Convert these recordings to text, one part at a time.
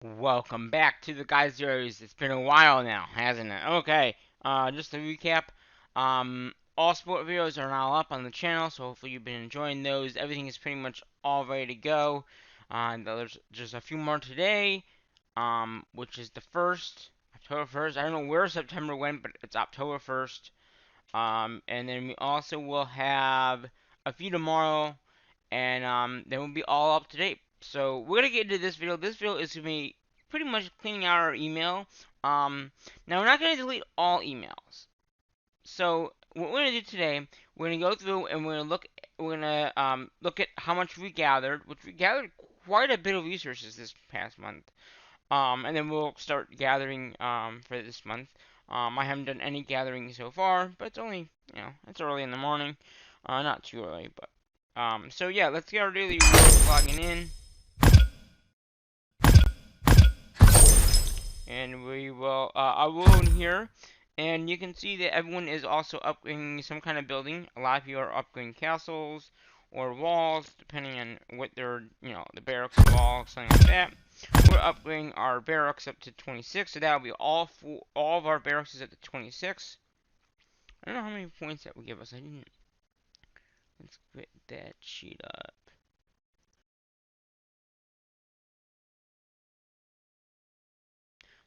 Welcome back to the Guys Series. It's been a while now, hasn't it? Okay, just to recap, all sport videos are now up on the channel, so hopefully you've been enjoying those. Everything is pretty much all ready to go. There's just a few more today, which is the 1st, October 1st. I don't know where September went, but it's October 1st. And then we also will have a few tomorrow, and then we'll be all up to date. So we're gonna get into this video. This video is gonna be pretty much cleaning out our email. Now we're not gonna delete all emails. So what we're gonna do today, we're gonna go through and we're gonna look at how much we gathered, which we gathered quite a bit of resources this past month. And then we'll start gathering for this month. I haven't done any gathering so far, but it's only, it's early in the morning. Not too early, but so yeah, let's get our daily rewards logging in, and we will. I will in here, and you can see that everyone is also upgrading some kind of building. A lot of you are upgrading castles or walls, depending on what they're, the barracks wall, something like that. We're upgrading our barracks up to 26, so that'll be all of our barracks is at the 26. I don't know how many points that will give us. I didn't. Let's get that sheet up.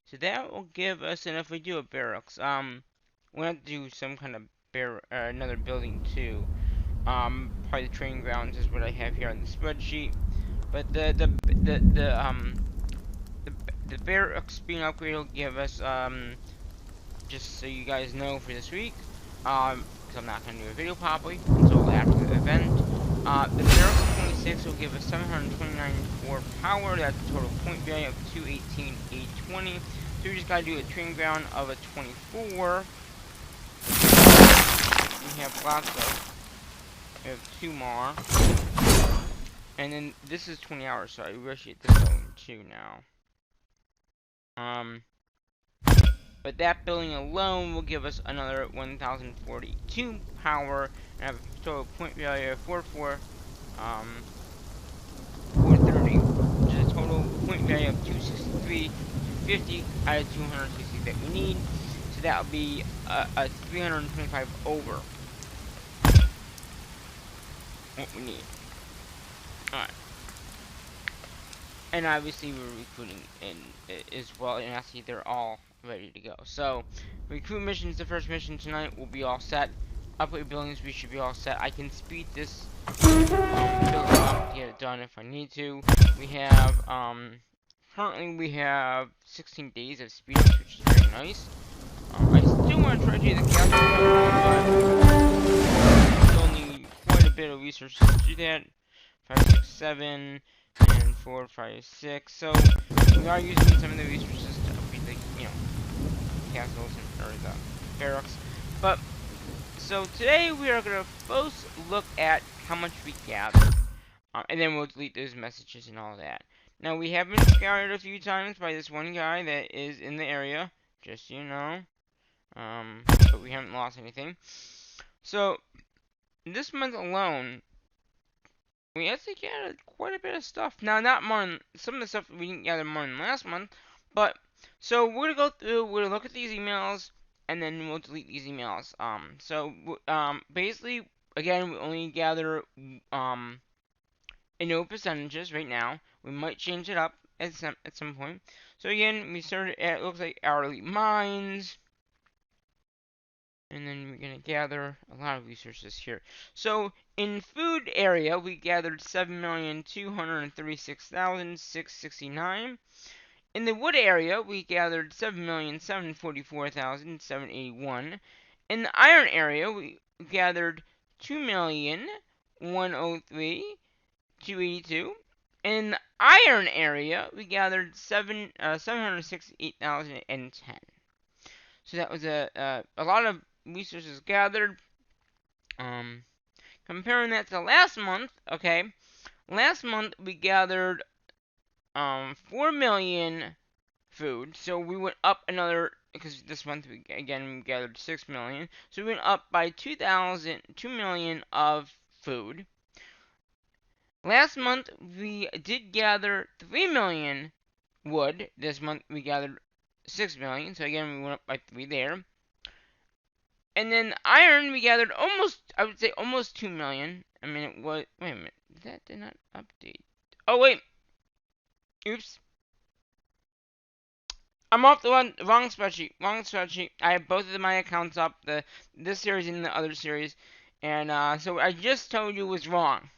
So that will give us, and if we do a barracks, we'll have to do some kind of another building too. Probably the training grounds is what I have here on the spreadsheet. But the barracks being upgraded will give us, just so you guys know for this week, because I'm not going to do a video probably until after the event. The barracks 26 will give us 729 for power. That's a total point value of 218,820. So we just got to do a training ground of a 24. We have lots of. We have 2 more. And then this is 20 hours, so I wish it this going too now. But that building alone will give us another 1,042 power and have a total point value of 430, which is a total point value of 263, 250 out of 260 that we need. So that will be a 325 over what we need. Alright. And obviously we're recruiting in as well, and I see they're all ready to go. So, recruit missions, the first mission tonight will be all set. Upgrade buildings, we should be all set. I can speed this building up to get it done if I need to. We have, currently we have 16 days of speed ups, which is very nice. I still want to try to do the capital, but still need quite a bit of resources to do that. 5, 6, 7, and 4, 5, 6. So we are using some of the resources to upgrade the, castles and or the barracks. But so today we are gonna first look at how much we gathered, and then we'll delete those messages and all that. Now we have been scouted a few times by this one guy that is in the area, just so you know. But we haven't lost anything. So this month alone, we actually gathered quite a bit of stuff. Now, not more than, some of the stuff we didn't gather more than last month, but, so we're gonna go through, we're gonna look at these emails, and then we'll delete these emails. Basically, again, we only gather, in no percentages right now. We might change it up at some point. So again, we started at, it looks like hourly mines. And then we're going to gather a lot of resources here. So in food area, we gathered 7,236,669. In the wood area, we gathered 7,744,781. In the iron area, we gathered 2,103,282. In the iron area, we gathered 768,010. So that was a lot of resources gathered. Comparing that to last month, okay, last month we gathered 4 million food, so we went up another, because this month we gathered 6 million, so we went up by 2 million of food. Last month we did gather 3 million wood. This month we gathered 6 million. So again, we went up by 3 there. And then iron, we gathered almost, I would say almost 2 million. I mean, it was, wait a minute, that did not update. Oh, wait. Oops. I'm off the wrong spreadsheet. Wrong spreadsheet. I have both of my accounts up, this series and the other series. And so I just told you was wrong.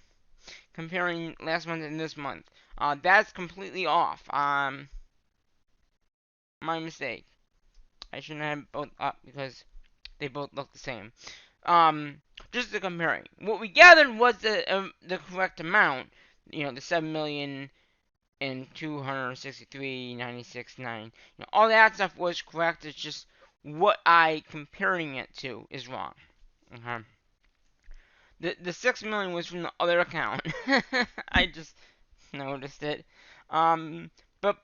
Comparing last month and this month. That's completely off. My mistake. I shouldn't have both up because they both look the same. Just to comparing. What we gathered was the correct amount. You know, the 7,000,000 and 263,969. You know, all that stuff was correct. It's just what I comparing it to is wrong. Okay. The 6 million was from the other account. I just noticed it. But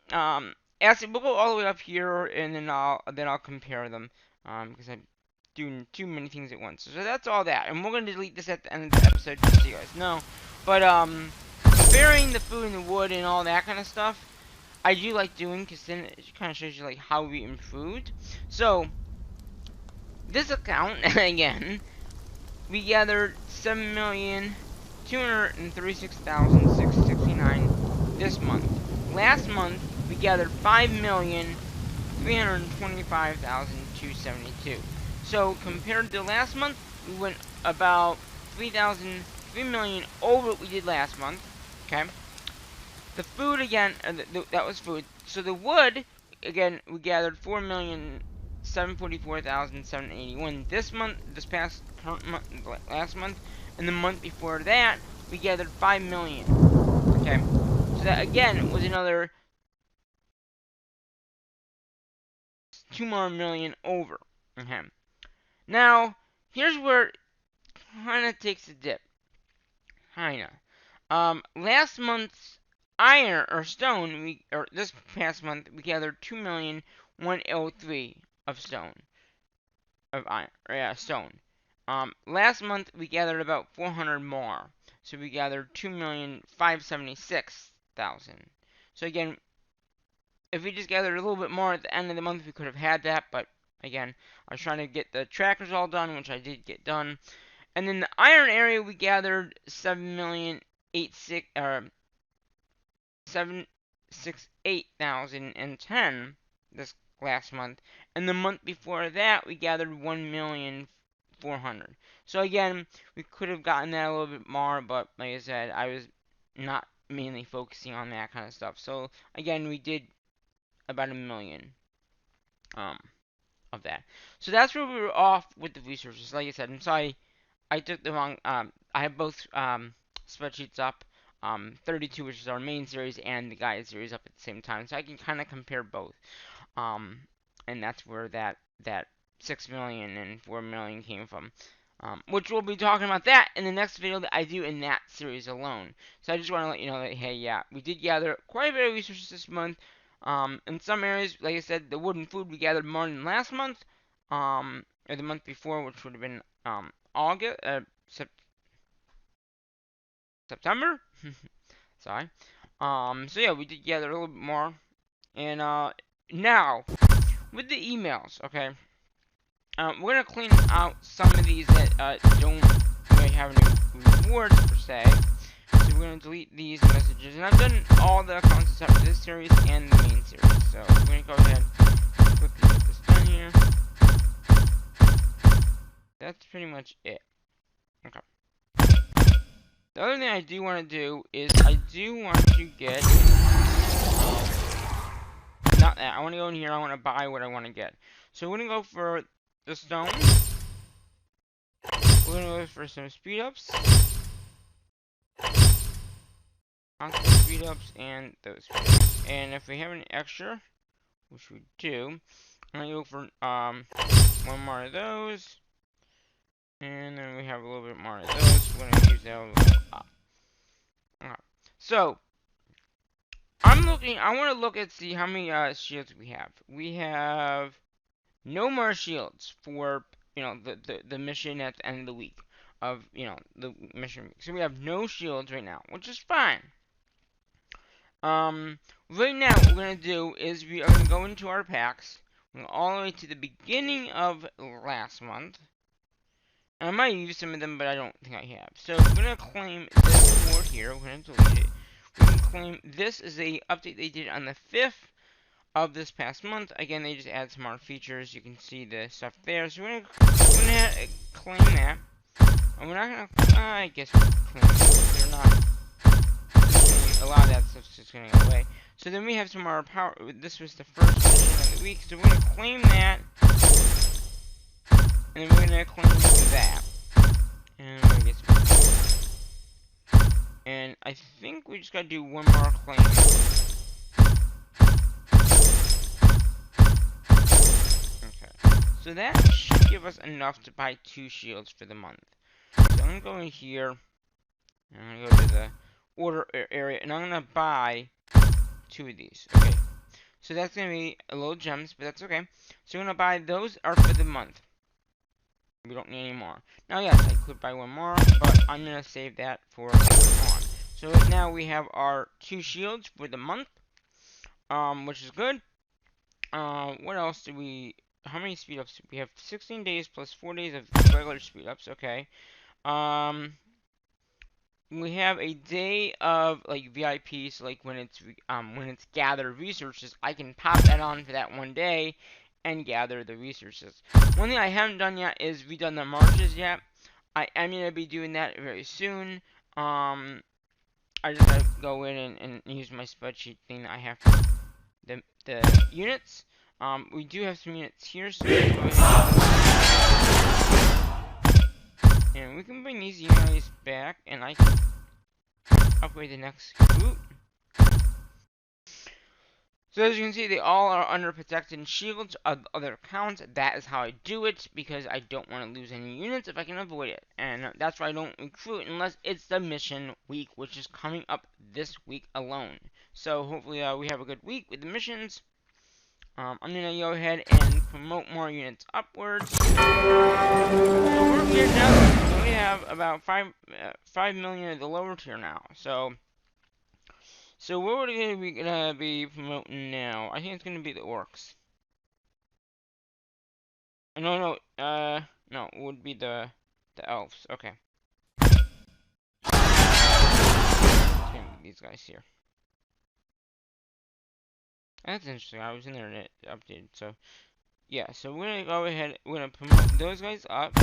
actually, we'll go all the way up here, and then I'll compare them. Because I'm doing too many things at once. So that's all that, and we're gonna delete this at the end of the episode just so you guys know. But comparing the food and the wood and all that kind of stuff, I do like doing because then it kind of shows you like how we improved. So this account again, we gathered 7,236,669 this month. Last month we gathered 5,325,272. So compared to last month, we went about 3 million over what we did last month. Okay. The food again, that was food. So the wood again, we gathered 4,744,781 this month, this past current month, last month, and the month before that, we gathered 5 million. Okay, so that again was another 2 more million over. Okay, now here's where it kind of takes a dip. Kinda. Last month's iron or stone, or this past month, we gathered 2,103,000 of stone. Of iron, or yeah, stone. Last month we gathered about 400 more. So we gathered 2,576,000. So again, if we just gathered a little bit more at the end of the month, we could have had that, but again, I was trying to get the trackers all done, which I did get done. And then the iron area, we gathered 7,608,010 this last month. And the month before that, we gathered 1,400,000. So again, we could have gotten that a little bit more, but like I said, I was not mainly focusing on that kind of stuff. So again, we did about 1,000,000 of that. So that's where we were off with the resources. Like I said, I'm sorry I took the wrong. I have both spreadsheets up. 32, which is our main series, and the guide series up at the same time, so I can kind of compare both. And that's where that 6 million and 4 million came from. Which we'll be talking about that in the next video that I do in that series alone. So I just want to let you know that, hey, yeah, we did gather quite a bit of resources this month. In some areas, like I said, the wood and food we gathered more than last month, or the month before, which would have been August, September. Sorry. So yeah, we did gather a little bit more, and now with the emails, okay. We're gonna clean out some of these that don't really have any rewards per se. So we're gonna delete these messages, and I've done all the accounts except for this series and the main series. So we're gonna go ahead and quickly get this done here. That's pretty much it. Okay. The other thing I do want to do is I do want to get, not that, I want to go in here, I want to buy what I want to get. So we're going to go for the stone. We're going to go for some speed ups. Constant speed ups and those speed ups. And if we have any extra, which we do, I'm going to go for one more of those. And then we have a little bit more of those. We're going to use that a little up. Okay. So, I want to look at see how many shields we have. We have no more shields for, you know, the mission at the end of the week. Of, you know, the mission week. So we have no shields right now, which is fine. Right now, what we're gonna do is we are gonna go into our packs, all the way to the beginning of last month. I might use some of them, but I don't think I have. So we're gonna claim this award here. We're gonna delete it. We can claim this is a update they did on the 5th of this past month. Again, they just add some more features. You can see the stuff there. So we're gonna claim that. And we're not gonna. I guess claim it. They're not. A lot of that stuff's just gonna go away. So then we have some more power. This was the first mission of the week, so we're gonna claim that, and then we're gonna claim that. And I guess, and I think we just gotta do one more claim. Okay. So that should give us enough to buy 2 shields for the month. So I'm gonna go in here. I'm gonna go to the order area, and I'm gonna buy 2 of these. Okay. So that's gonna be a little gems, but that's okay. So we're gonna buy those are for the month. We don't need any more. Now, yes, I could buy one more, but I'm gonna save that for later on. So now we have our 2 shields for the month, which is good. What else do we? How many speed ups? We have 16 days plus 4 days of regular speed ups. Okay. We have a day of like VIP, so like when it's gathered resources, I can pop that on for that one day and gather the resources. One thing I haven't done yet is redone the marches yet. I am gonna be doing that very soon. I just gotta go in and use my spreadsheet thing that I have for the units. We do have some units here, so let's go ahead and we can bring these units back, and I can upgrade the next boot. So as you can see, they all are under protected shields of other accounts. That is how I do it, because I don't want to lose any units if I can avoid it. And that's why I don't recruit unless it's the mission week, which is coming up this week alone. So hopefully we have a good week with the missions. I'm going to go ahead and promote more units upwards. So we're here now. So we have about 5 million at the lower tier now. So what are we gonna be promoting now? I think it's gonna be the orcs. No, no, it would be the elves. Okay. It's gonna be these guys here. That's interesting. I was in there and it updated. So yeah. So we're gonna go ahead. We're gonna promote those guys up.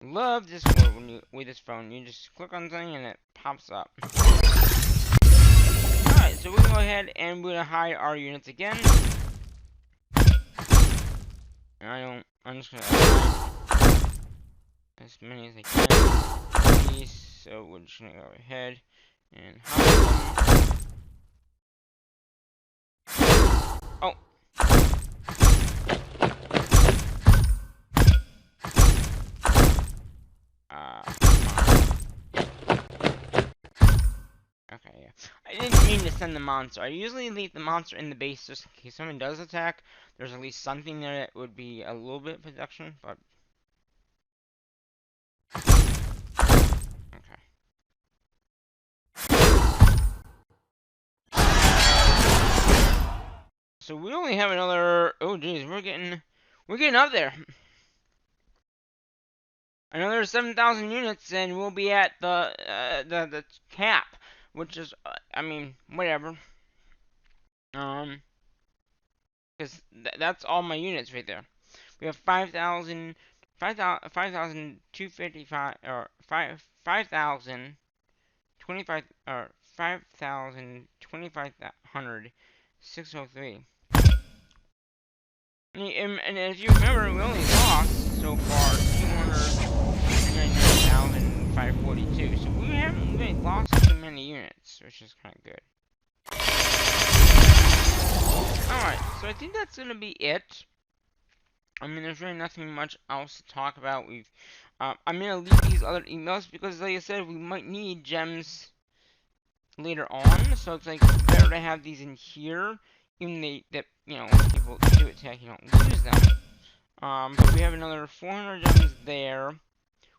Love Discord when you with this phone. You just click on something and it pops up. Alright, so we're gonna go ahead and we're gonna hide our units again. And I'm just gonna hide as many as I can. These, so we're just gonna go ahead and hide them. Oh. Okay, yeah. I didn't mean to send the monster. I usually leave the monster in the base just in case someone does attack. There's at least something there that would be a little bit of protection, but... Okay. So we only have another... Oh, geez, we're getting up there. Another 7,000 units, and we'll be at the cap, which is, I mean, whatever. Because that's all my units right there. We have 5,255, or 5,025, or 5,2,500, 603. And as you remember, we only lost so far 299,542. So we haven't really lost too many units, which is kind of good. Alright, so I think that's gonna be it. I mean, there's really nothing much else to talk about. I'm gonna leave these other emails because, like I said, we might need gems later on. So it's like better to have these in here, even that when people do attack, you don't lose them. But we have another 400 gems there.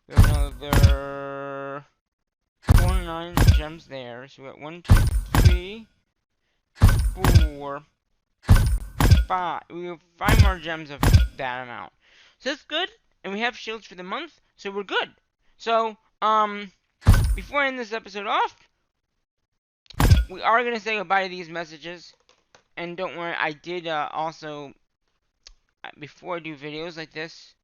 We have another 409 gems there. So we got 1, 2, 3, 4, 5. We have 5 more gems of that amount. So that's good. And we have shields for the month. So we're good. So, before I end this episode off, we are going to say goodbye to these messages. And don't worry, I did also, before I do videos like this,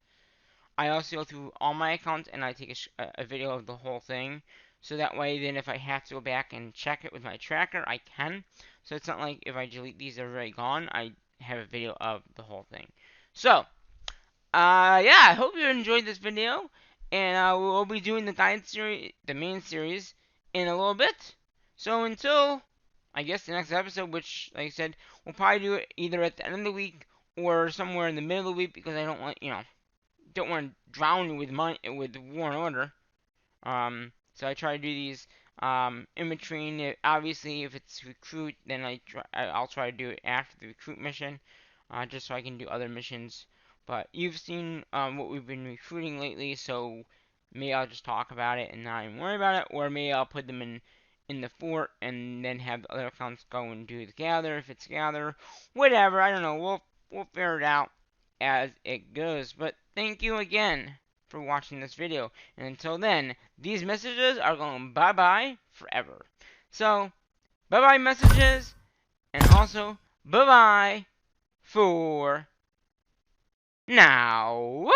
I also go through all my accounts and I take a video of the whole thing. So that way, then if I have to go back and check it with my tracker, I can. So it's not like if I delete these, they're already gone. I have a video of the whole thing. So, yeah, I hope you enjoyed this video. And we'll be doing the guide series, the main series, in a little bit. So until, I guess, the next episode, which, like I said, we'll probably do it either at the end of the week or somewhere in the middle of the week because I don't want, don't want to drown you with War and Order. So I try to do these in between. Obviously, if it's recruit, then I'll try to do it after the recruit mission, just so I can do other missions. But you've seen what we've been recruiting lately, so maybe I'll just talk about it and not even worry about it, or maybe I'll put them in the fort and then have the other accounts go and do the gather if it's gather, whatever. I don't know. We'll figure it out as it goes. But thank you again for watching this video. And until then, these messages are going bye-bye forever. So, bye-bye messages, and also bye-bye for now.